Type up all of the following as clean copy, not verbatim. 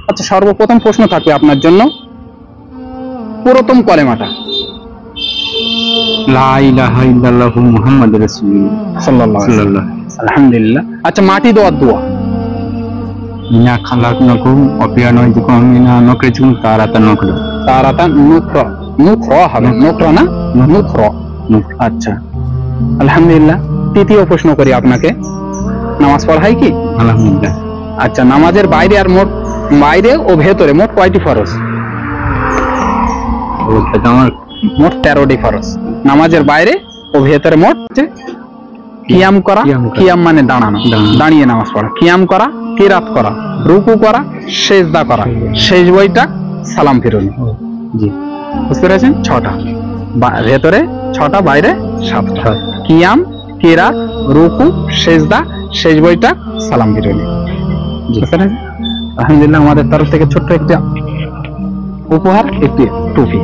আচ্ছা, সর্বপ্রথম প্রশ্ন থাকবে আপনার জন্য, পুরাতন কলেমাটা। লা ইলাহা ইল্লাল্লাহু মুহাম্মাদুর রাসূলুল্লাহ সাল্লাল্লাহু আলাইহি ওয়াসাল্লাম। আলহামদুলিল্লাহ। আচ্ছা, মাটি দেওয়ার দোয়া। ইন্না খালাকনাকুম ওয়া ফি আনওয়াজিকুম মিনা নুকরিজুম তারাতান নুকরা। তারাতান নুকরা, নুকরা হবে, নুকরা না, নুকরা। আচ্ছা, আলহামদুলিল্লাহ। তৃতীয় প্রশ্ন করি আপনাকে, নামাজ পড়া হয় কি? আলহামদুলিল্লাহ। আচ্ছা, নামাজের বাইরে আর বাইরে ও ভেতরে মোট কয়টি ফরজ? আমার মোট 13টি ফরজ। নামাজের বাইরে ও ভেতরে মোট কিয়াম করা, কিয়াম মানে দাঁড়ানো, দাঁড়িয়ে নামাজ পড়া, কিয়াম করা, কিরাত করা, রুকু করা, সেজদা করা, শেষ বইটা, সালাম ফিরুনি। জি, বুঝতে পেরেছেন? 6টা, ভেতরে 6টা, বাইরে 7টা। কিয়াম, কিরাত, রুকু, সেজদা, শেষ বইটা, সালাম ফিরুনি। বুঝতে পেরেছেন? আলহামদুলিল্লাহ। আমাদের তরফ থেকে ছোট্ট একটা উপহার, একটি টুপি।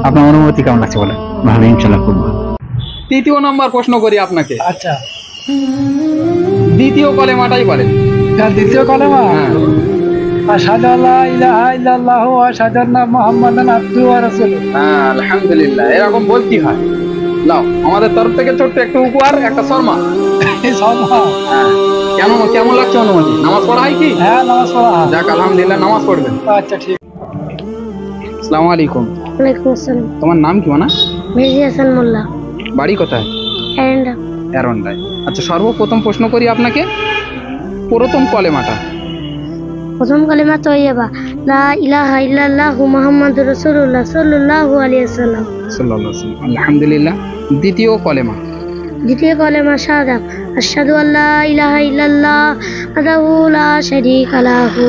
আপনার অনুমতি কেমন লাগছে বলেন? ভালো, ইনশাআল্লাহ করব। তৃতীয় নম্বর প্রশ্ন করি আপনাকে। আচ্ছা, দ্বিতীয় কলেমাটাই বলেন। দ্বিতীয় কলেমা, হ্যাঁ। আশহাদু আল্লা ইলাহা ইল্লাল্লাহু ওয়া আশহাদু আন্না মুহাম্মাদান আবদুহু ওয়া রাসূলুহু। হ্যাঁ, আলহামদুলিল্লাহ। এরকম বলতে হয়। নাও, আমাদের তরফ থেকে ছোট্ট একটু উপহার, একটা শর্মা। হ্যাঁ। কেমন লাগছে অনুমতি? নামাজ পড়া হয় কি? হ্যাঁ, নামাজ পড়া হয়। যাক, আলহামদুলিল্লাহ, নামাজ পড়বেন। আচ্ছা, ঠিক। আসসালামু আলাইকুম। ওয়ালাইকুম আসসালাম। তোমার নাম কি মানা? মেহেদি হাসান মোল্লা। বাড়ি কোথায়? এন্ডা। এরন্ডায়। আচ্ছা, সর্বপ্রথম প্রশ্ন করি আপনাকে, পুরাতন কলেমাটা। প্রথম কালিমা তয়্যিবা, লা ইলাহা ইল্লাল্লাহু মুহাম্মাদুর রাসূলুল্লাহ সাল্লাল্লাহু আলাইহি ওয়াসাল্লাম। সাল্লাল্লাহু আলাইহি ওয়াসাল্লাম। আলহামদুলিল্লাহ। দ্বিতীয় কলেমা। দ্বিতীয় কালিমা শাহাদাত, আশহাদু আল্লা ইলাহা ইল্লাল্লাহ ওয়াহদাহু লা শারীকা লাহু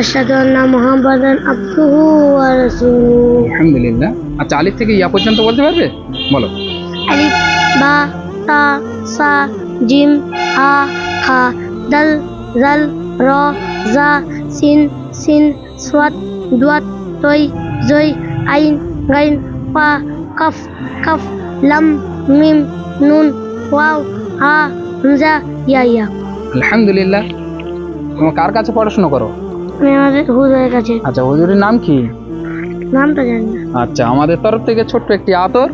আশহাদু আন্না মুহাম্মাদান আবদুহু ওয়া রাসূলুহু। আলহামদুলিল্লাহ। আচ্ছা, আলিফ থেকে ইয়া পর্যন্ত বলতে পারবে? বলো। আলিফ, বা, তা, সা, জিম, হা, খা, দাল, জাল, র, জা, সিন, সাদ, দাত, তই, জই, আইন, গাইন, পা, কাফ, লাম, মিম, নুন, ওয়াও, হা, হামজা, ইয়া। আলহামদুলিল্লাহ। তুমি কার কাছে পড়াশোনা করো? আমি আমাদের হুজুরের কাছে। আচ্ছা, হুজুরের নাম কি? নামটা জানি না। আচ্ছা, আমাদের তরফ থেকে ছোট্ট একটি আতর।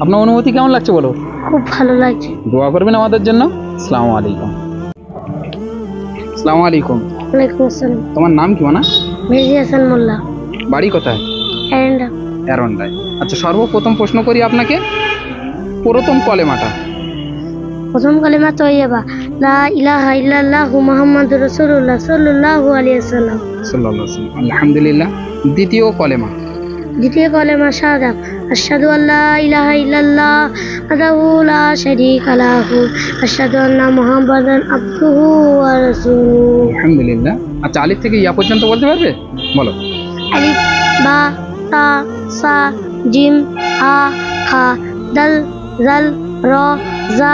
আপনার অনুভূতি কেমন লাগছে বলো? খুব ভালো লাগছে। দোয়া করবেন আমাদের জন্য। আসসালামু আলাইকুম। আসসালামু আলাইকুম। ওয়ালাইকুম আসসালাম। তোমার নাম কি মানা? মেহেদি হাসান মোল্লা। বাড়ি কোথায়? এন্ডা। এরন্ডায়। আচ্ছা, সর্বপ্রথম প্রশ্ন করি আপনাকে, পুরাতন কলেমাটা। প্রথম কালিমা তয়্যিবা, লা ইলাহা ইল্লাল্লাহু মুহাম্মাদুর রাসূলুল্লাহ সাল্লাল্লাহু আলাইহি ওয়াসাল্লাম। সাল্লাল্লাহু আলাইহি ওয়াসাল্লাম। আলহামদুলিল্লাহ। দ্বিতীয় কলেমা। দ্বিতীয় কালিমা শাহাদাত, আশহাদু আল্লা ইলাহা ইল্লাল্লাহ ওয়াহদাহু লা শারীকা লাহু আশহাদু আন্না মুহাম্মাদান আবদুহু ওয়া রাসূলুহু। আলহামদুলিল্লাহ। আচ্ছা, আলিফ থেকে ইয়া পর্যন্ত বলতে পারবে? বলো। আলিফ, বা, তা, সা, জিম, হা, খা, দাল, জাল, র, জা,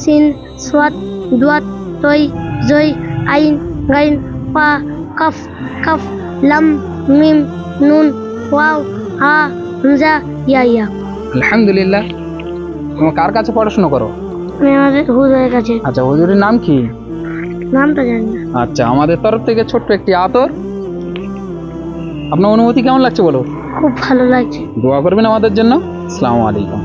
সিন, সাদ, দাত, তই, জই, আইন, গাইন, পা, কাফ, লাম, মিম, নুন, ওয়াও, হা, হামজা, ইয়া। আলহামদুলিল্লাহ। তুমি কার কাছে পড়াশোনা করো? আমি আমাদের হুজুরের কাছে। আচ্ছা, হুজুরের নাম কি? নামটা জানি না। আচ্ছা, আমাদের তরফ থেকে ছোট্ট একটি আতর। আপনার অনুভূতি কেমন লাগছে বলো? খুব ভালো লাগছে। দোয়া করবেন আমাদের জন্য। আসসালামু আলাইকুম।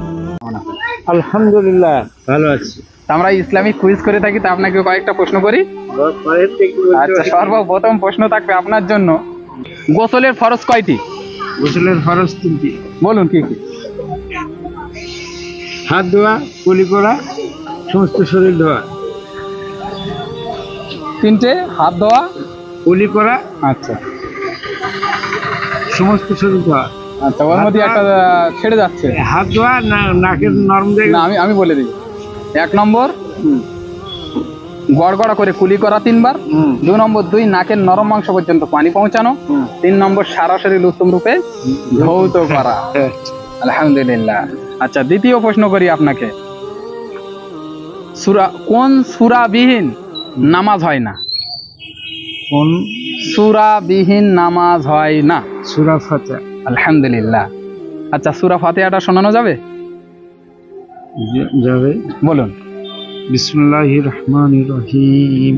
আলহামদুলিল্লাহ, ভালো আছি। আমরা ইসলামিক কুইজ করে থাকি, তা আপনাকে কয়েকটা প্রশ্ন করি। আচ্ছা, সর্বপ্রথম প্রশ্ন থাকবে আপনার জন্য, গোসলের ফরজ কয়টি? গোসলের ফরজ 3টি। বলুন কি কি? হাত ধোয়া, কুলি করা, সমস্ত শরীর ধোয়া। 3টে, হাত ধোয়া, কুলি করা, আচ্ছা সমস্ত শরীর ধোয়া। আচ্ছা, ওর মধ্যে একটা ছেড়ে যাচ্ছে। হাত ধোয়া, নাকের নরম জায়গা। না, আমি বলে দিই। 1 নম্বর, গড়গড়া করে কুলি করা 3 বার। 2 নম্বর, 2 নাকের নরম মাংস পর্যন্ত পানি পৌঁছানো। 3 নম্বর, সারা শরীর উত্তম রূপে ধৌত করা। আলহামদুলিল্লাহ। আচ্ছা, দ্বিতীয় প্রশ্ন করি আপনাকে, কোন সূরাবিহীন নামাজ হয় না? কোন সূরাবিহীন নামাজ হয় না? সূরা ফাতিহা। আলহামদুলিল্লাহ। আচ্ছা, সূরা ফাতিহাটা শোনানো যাবে? যাবে। বলুন। বিসমিল্লাহির রহমানির রহিম।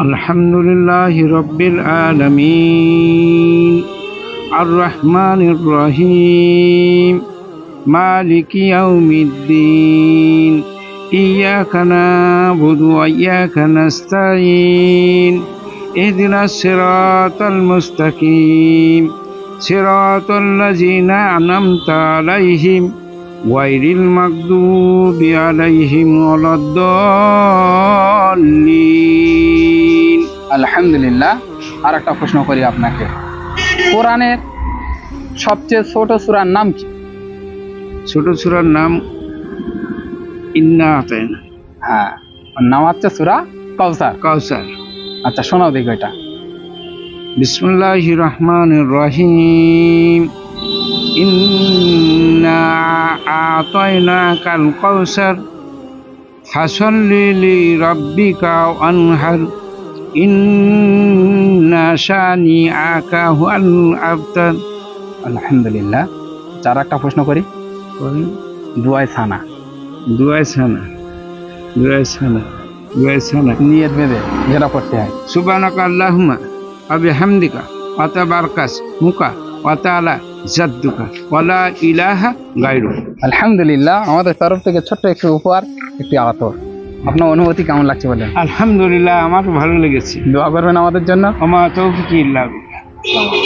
আলহামদুলিল্লাহি রাব্বিল আলামিন আর রহমানির রহিম মালিকি ইয়াউমিদ্দিন ইয়াকা না'বুদু ওয়া ইয়াকা নাস্তাঈন ইহদিনাস সিরাতাল মুস্তাকিম সিরাতাল লাযিনা আন'আমতা আলাইহিম গায়রিল মাগদুবি আলাইহিম ওয়ালাদ-দাল্লিন। আলহামদুলিল্লাহ। আর একটা প্রশ্ন করি আপনাকে, কোরআনের সবচেয়ে ছোট সূরার নাম কি? ছোট সূরার নাম ইন্না আতাইনা। হ্যাঁ, ওর নাম হচ্ছে সূরা কাউসার। কাউসার। আচ্ছা শোনাও দেখি ওইটা। বিসমিল্লাহির রহমানির রহিম ইন্না আতাইনাকাল কাউসার ফাসাল্লি লিরাব্বিকা ওয়ানহার ইন্না শানিআকা হুয়াল আবতার। আলহামদুলিল্লাহ। চার একটা প্রশ্ন করি, দুয়ায় সানা। দুয়ায় সানা, দুয়ায় সানা, দুয়ায় সানা। নিয়ত বেঁধে যেটা পড়তে হয়। সুবহানাকা আল্লাহুম্মা ওয়া বিহামদিকা ওয়া তাবারাকাস মুকা ওয়া তাআলা জাদ্দুকা ওয়া লা ইলাহা গায়রুক। আলহামদুলিল্লাহ। আমাদের তরফ থেকে ছোট্ট একটু উপহার, একটি আতর। আপনার অনুভূতি কেমন লাগছে বলেন? আলহামদুলিল্লাহ, আমার ভালো লেগেছে। দোয়া করবেন আমাদের জন্য। আমা তৌফিক ইল্লা বিল্লাহ।